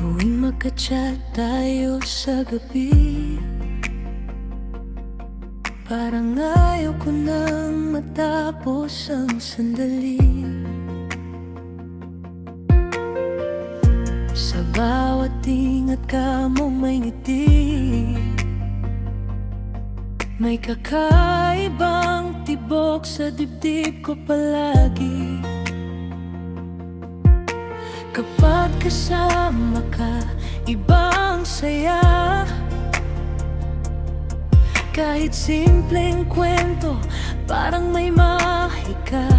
Tuwing magka-chat tayo sa gabi, parang ayaw ko nang matapos ang sandali. Sa bawat ingat ka mong may ngiti, may kakaibang tibok sa dibdib ko palagi. Kapag kasama ka, ibang saya. Kahit simpleng kwento, parang may mahika.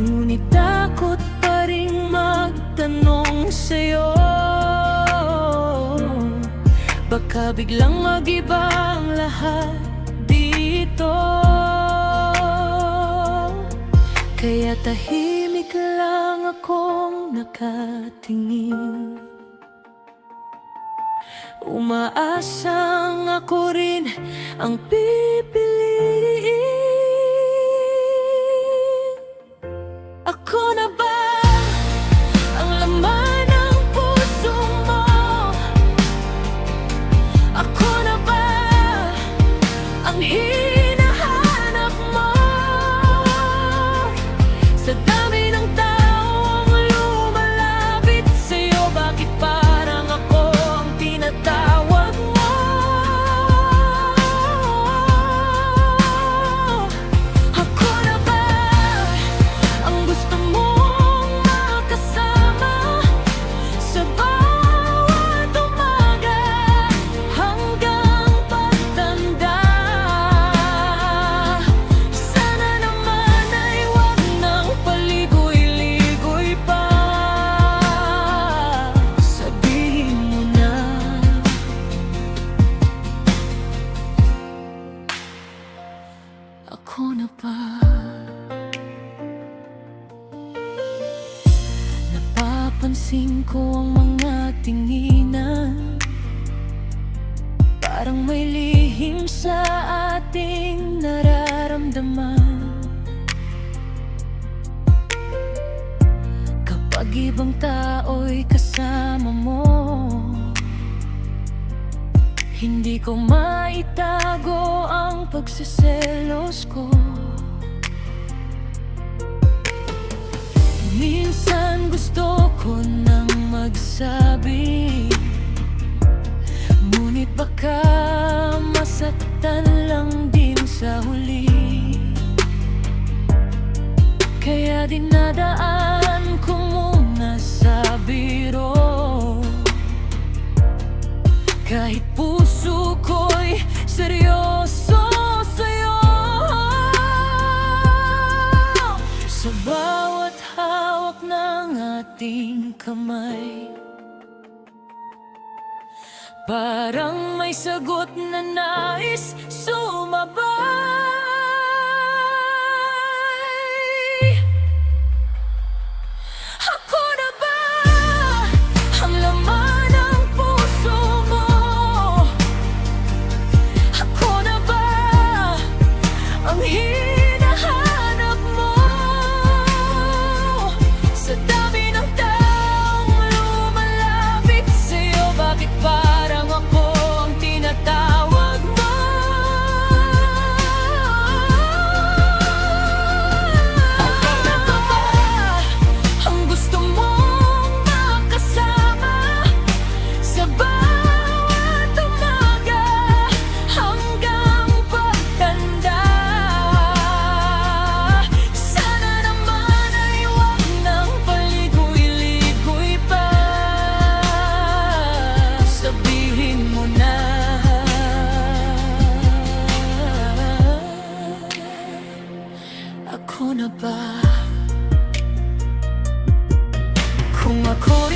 Ngunit takot pa rin magtanong sa'yo. Baka biglang mag-iba ang lahat dito. Kaya tahimik lang akong nakatingin, umaasang ako rin ang pipiliin. Ako na ba ang laman ng puso mo? Ako na ba ang hinahanap mo? Sa dami ng taong lumalapit sa'yo, bakit parang ako ang tinatawag mo? Ako na ba ang gusto mong makasama sa bawat umaga hanggang pagtanda? Sana naman ay wag nang paligoy-ligoy pa. Sabihin mo na, ako na ba? Napapansin ko ang mga tinginan, parang may lihim sa ating nararamdaman. Kapag ibang tao'y kasama mo, hindi ko maitago ang pagsiselos ko. Minsan gusto ko nang magsabi, ngunit baka masaktan lang din sa huli. Kaya dinadaan ko muna sa biro, kahit puso ko'y seryoso sa'yo. Sa bawat hawak ng ating kamay, parang may sagot na nais sumabay. Ako na ba ang laman ng puso mo? Ako na ba ang hinahanap mo? Sa dami ng taong lumalapit sa'yo, bakit parang ako ang tinatawag mo? Ako na ba ang gusto mong makasama sa bawat umaga hanggang pagtanda? Sana naman ay wag nang paligoy-ligoy pa. Sabihin mo na, ako na ba? Kung ako